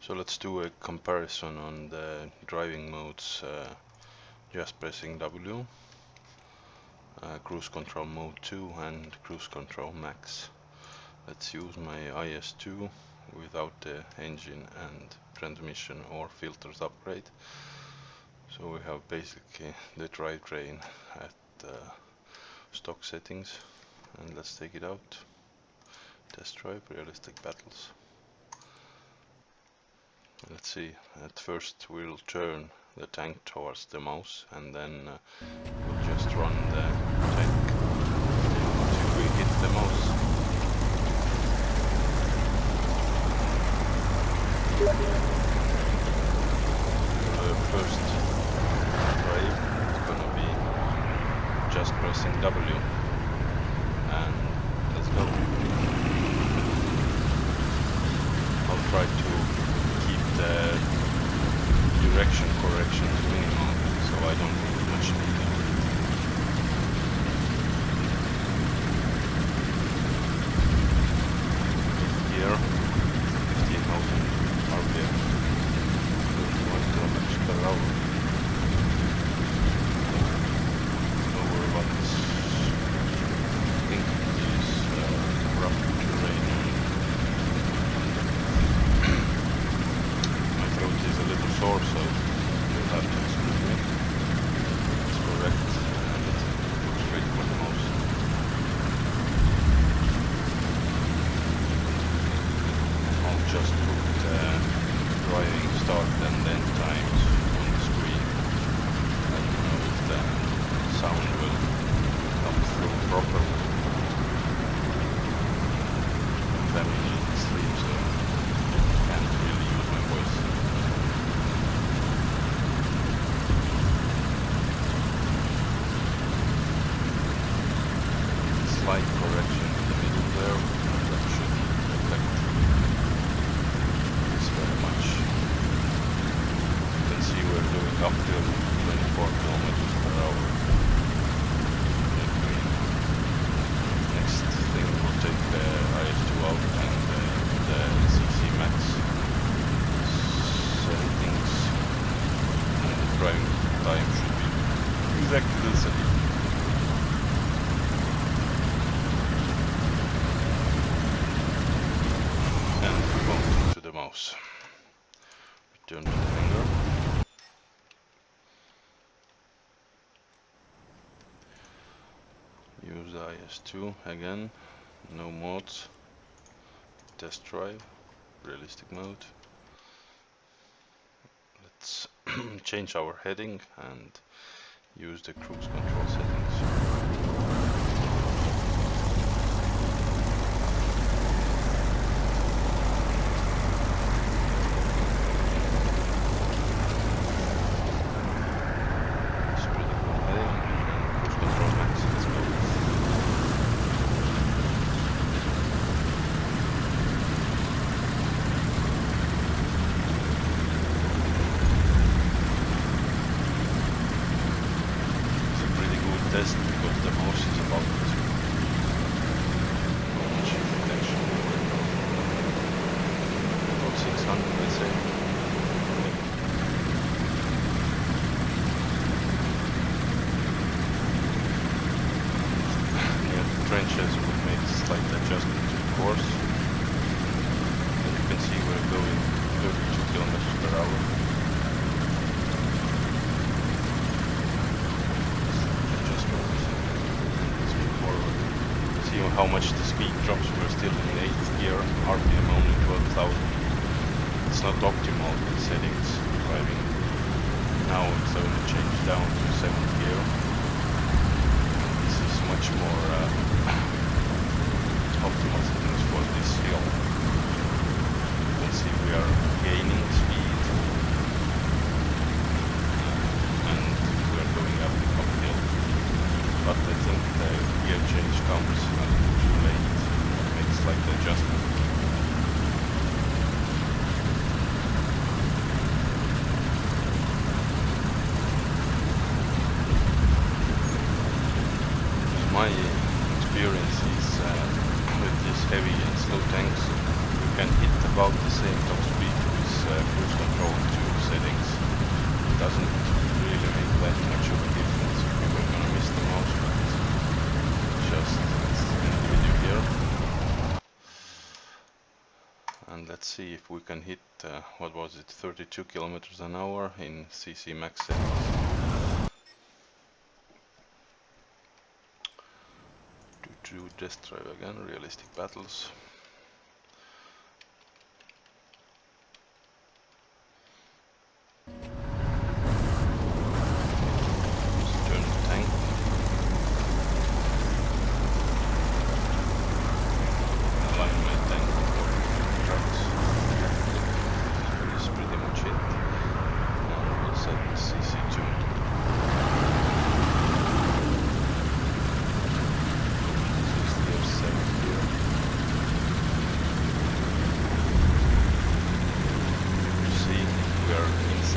So let's do a comparison on the driving modes, just pressing W, cruise control mode 2 and cruise control max. Let's use my IS2 without the engine and transmission or filters upgrade. So we have basically the drivetrain at stock settings, and let's take it out. Test drive realistic battles. Let's see, at first we'll turn the tank towards the mouse and then we'll just run the tank until we hit the mouse. The first drive is gonna be just pressing W, and let's go. I'll try to the direction correction to minimum, so I don't lose much speed. Here, 15,000 RPM, 31 kilometers per hour. Over what is, I think it is rough terrain. Is a little sore, so you'll have to excuse me. It's correct, and looks straight for the mouse. I'll just put driving start and end times on the screen. I don't know if the sound will come through properly. Family sleep, so can't really use my voice. Slight correction in the middle there, that should affect this very much. You can see we're doing up to 24 kilometers per hour. Next thing we'll take the IS2 out and the CC Max settings, and the driving time should be exactly the same. Mouse. Return to the finger. Use the IS2 again. No mods. Test drive. Realistic mode. Let's change our heading and use the cruise control settings. Test because the mouse is about much protection, about 600, let's say. Near the trenches we made a slight adjustment to the course, and you can see we're going 32 kilometers per hour. How much the speed drops. We're still in 8th gear, RPM only 12,000. It's not optimal settings driving. Now it's only changed down to 7th gear. This is much more optimal settings for this hill. You can see we are gaining speed and we are going up the uphill. But I think the gear change comes too late, makes like the adjustment. My experience is with these heavy and slow tanks, you can hit about the same top speed with cruise control to settings. It doesn't really make that much of a difference if you were gonna miss the mouse, but just let's end the video here. And let's see if we can hit, what was it, 32 kilometers an hour in CC max settings. Do test drive again, realistic battles. Turn to tank. Align my tank for trucks. This is pretty much it. And we'll set CC2.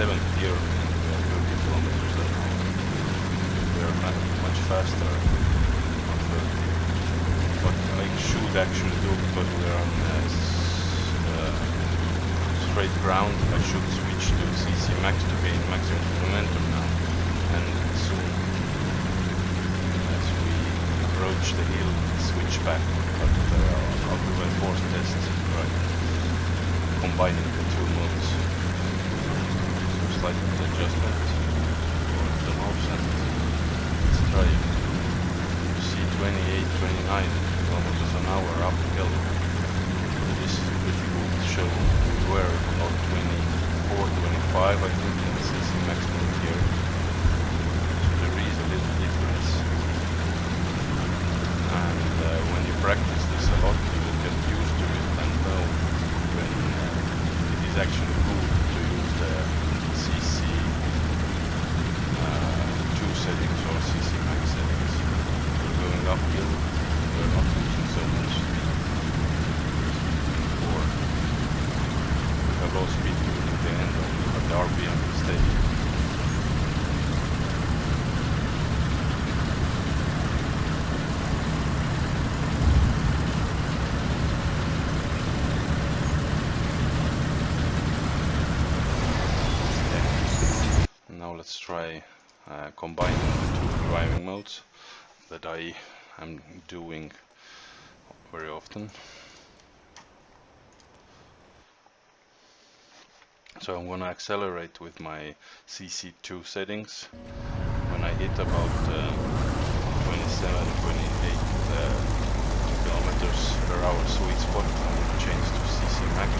Seventh gear and we are 30 kilometers an hour. We are not much faster on 30. What I should actually do, because we are on straight ground, I should switch to CC max to gain maximum momentum now. And soon as we approach the hill, switch back. But I'll do a force test, right? Combining the two modes. Slight adjustment for the mouse, and let's try it. You see 28, 29 kilometers an hour uphill. This is pretty good to show. We were about 24, 25 I think in the CC maximum here. So there is a little difference. And when you practice this a lot, you will get used to it and know when it is actually good to use the CC 2 settings or CC max settings. We're going uphill, we're not losing so much speed. Or we have low speed during the end, but the RPM will stay. Now let's try combining the two driving modes that I am doing very often. So I'm gonna accelerate with my CC2 settings. When I hit about 27, 28 kilometers per hour sweet spot, I'm gonna change to CC max,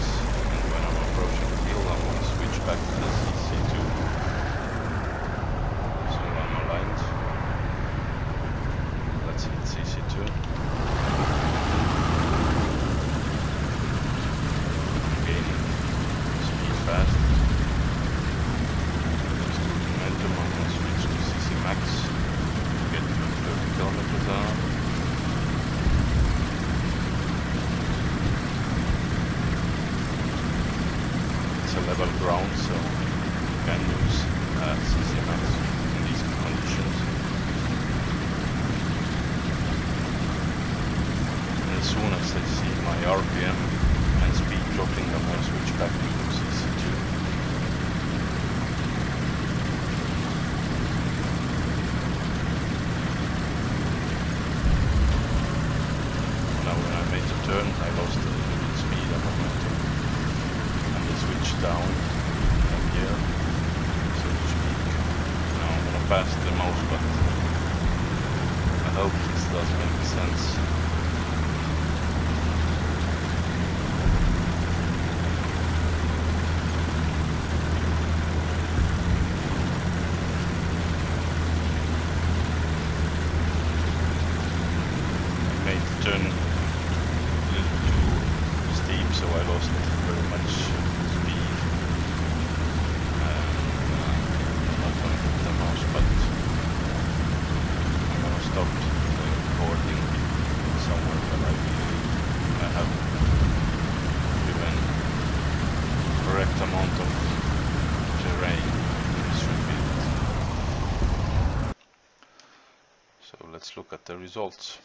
and when I'm approaching the hill, I'm gonna switch back to the CC2. Let's hit CC2. Gaining speed fast. Just good momentum. I'm going to switch to CC max to get to 30 kilometers an hour. It's a level ground, so you can use CC max in these conditions. As soon as I see my RPM and speed dropping, I'm going to switch back to CC2. Now when I made the turn, I lost a little bit speed and momentum, and I switched down here, so to speak. Now I'm going to pass the mouse button. I hope this does make sense. Turn a little too steep, so I lost very much speed. I'm not going to hit the mouse, but I'm going to stop the recording somewhere where I have given the correct amount of terrain. This should be it. So let's look at the results.